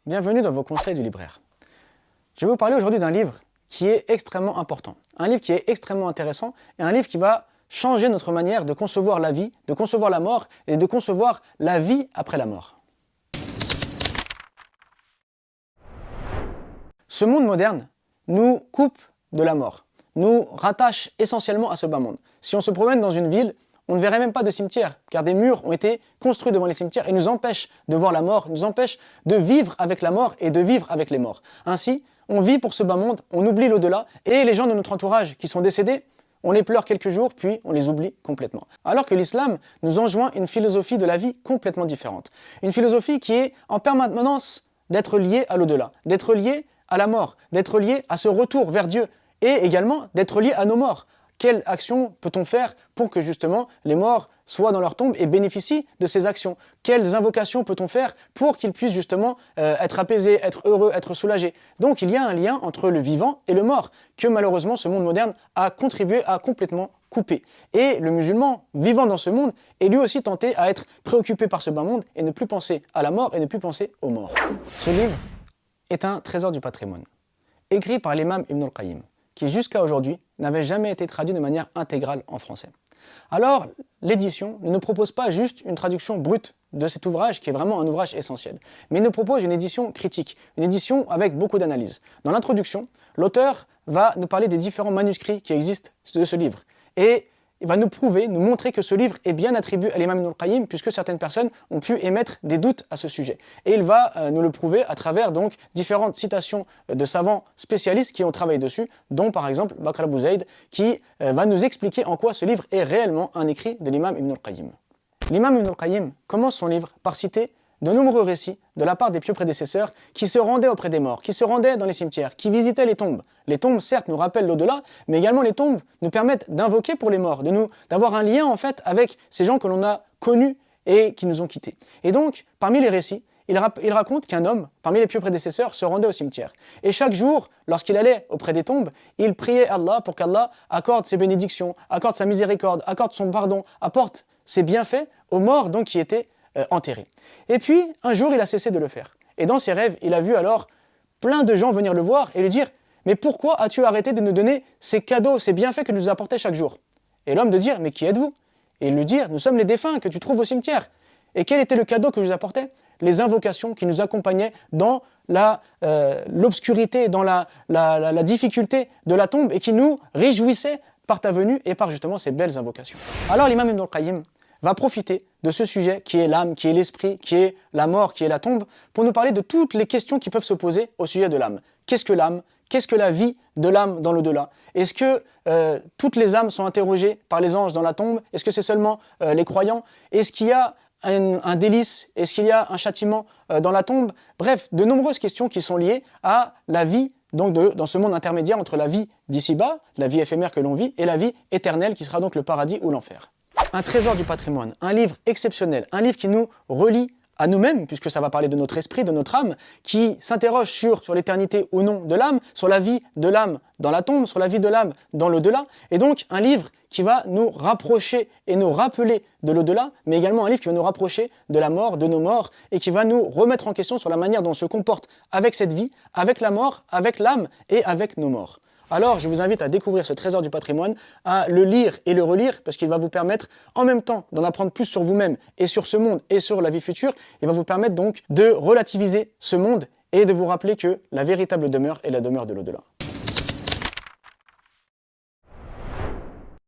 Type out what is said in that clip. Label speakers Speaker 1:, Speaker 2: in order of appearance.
Speaker 1: Bienvenue dans vos conseils du libraire. Je vais vous parler aujourd'hui d'un livre qui est extrêmement important, un livre qui est extrêmement intéressant et un livre qui va changer notre manière de concevoir la vie, de concevoir la mort et de concevoir la vie après la mort. Ce monde moderne nous coupe de la mort, nous rattache essentiellement à ce bas monde. Si on se promène dans une ville, on ne verrait même pas de cimetière, car des murs ont été construits devant les cimetières et nous empêchent de voir la mort, nous empêchent de vivre avec la mort et de vivre avec les morts. Ainsi, on vit pour ce bas monde, on oublie l'au-delà, et les gens de notre entourage qui sont décédés, on les pleure quelques jours, puis on les oublie complètement. Alors que l'islam nous enjoint une philosophie de la vie complètement différente. Une philosophie qui est en permanence d'être liée à l'au-delà, d'être liée à la mort, d'être liée à ce retour vers Dieu, et également d'être liée à nos morts. Quelle action peut-on faire pour que justement les morts soient dans leur tombe et bénéficient de ces actions? Quelles invocations peut-on faire pour qu'ils puissent justement être apaisés, être heureux, être soulagés? Donc il y a un lien entre le vivant et le mort que malheureusement ce monde moderne a contribué à complètement couper. Et le musulman vivant dans ce monde est lui aussi tenté à être préoccupé par ce bas monde et ne plus penser à la mort et ne plus penser aux morts. Ce livre est un trésor du patrimoine, écrit par l'imam Ibn al-Qayyim, qui jusqu'à aujourd'hui n'avait jamais été traduit de manière intégrale en français. Alors, l'édition ne nous propose pas juste une traduction brute de cet ouvrage, qui est vraiment un ouvrage essentiel, mais il nous propose une édition critique, une édition avec beaucoup d'analyse. Dans l'introduction, l'auteur va nous parler des différents manuscrits qui existent de ce livre, et il va nous prouver, nous montrer que ce livre est bien attribué à l'imam Ibn al-Qayyim, puisque certaines personnes ont pu émettre des doutes à ce sujet. Et il va nous le prouver à travers donc différentes citations de savants spécialistes qui ont travaillé dessus, dont par exemple Bakr Abu Zayd, qui va nous expliquer en quoi ce livre est réellement un écrit de l'imam Ibn al-Qayyim. L'imam Ibn al-Qayyim commence son livre par citer de nombreux récits de la part des pieux prédécesseurs qui se rendaient auprès des morts, qui se rendaient dans les cimetières, qui visitaient les tombes. Les tombes, certes, nous rappellent l'au-delà, mais également les tombes nous permettent d'invoquer pour les morts, d'avoir un lien en fait avec ces gens que l'on a connus et qui nous ont quittés. Et donc, parmi les récits, il raconte qu'un homme, parmi les pieux prédécesseurs, se rendait au cimetière. Et chaque jour, lorsqu'il allait auprès des tombes, il priait Allah pour qu'Allah accorde ses bénédictions, accorde sa miséricorde, accorde son pardon, apporte ses bienfaits aux morts donc qui étaient enterré. Et puis, un jour, il a cessé de le faire. Et dans ses rêves, il a vu alors plein de gens venir le voir et lui dire « Mais pourquoi as-tu arrêté de nous donner ces cadeaux, ces bienfaits que tu nous apportais chaque jour ?» Et l'homme de dire « Mais qui êtes-vous » Et il lui dit « Nous sommes les défunts que tu trouves au cimetière. » Et quel était le cadeau que je vous apportais? Les invocations qui nous accompagnaient dans l'obscurité, dans la difficulté de la tombe et qui nous réjouissaient par ta venue et par justement ces belles invocations. Alors l'imam Ibn al-Qayyim va profiter de ce sujet qui est l'âme, qui est l'esprit, qui est la mort, qui est la tombe, pour nous parler de toutes les questions qui peuvent se poser au sujet de l'âme. Qu'est-ce que l'âme? Qu'est-ce que la vie de l'âme dans l'au-delà? Est-ce que toutes les âmes sont interrogées par les anges dans la tombe? Est-ce que c'est seulement les croyants? Est-ce qu'il y a un délice? Est-ce qu'il y a un châtiment dans la tombe? Bref, de nombreuses questions qui sont liées à la vie donc dans ce monde intermédiaire entre la vie d'ici-bas, la vie éphémère que l'on vit, et la vie éternelle qui sera donc le paradis ou l'enfer. Un trésor du patrimoine, un livre exceptionnel, un livre qui nous relie à nous-mêmes, puisque ça va parler de notre esprit, de notre âme, qui s'interroge sur l'éternité ou non de l'âme, sur la vie de l'âme dans la tombe, sur la vie de l'âme dans l'au-delà, et donc un livre qui va nous rapprocher et nous rappeler de l'au-delà, mais également un livre qui va nous rapprocher de la mort, de nos morts, et qui va nous remettre en question sur la manière dont on se comporte avec cette vie, avec la mort, avec l'âme et avec nos morts. Alors, je vous invite à découvrir ce trésor du patrimoine, à le lire et le relire, parce qu'il va vous permettre, en même temps, d'en apprendre plus sur vous-même et sur ce monde et sur la vie future. Il va vous permettre donc de relativiser ce monde et de vous rappeler que la véritable demeure est la demeure de l'au-delà.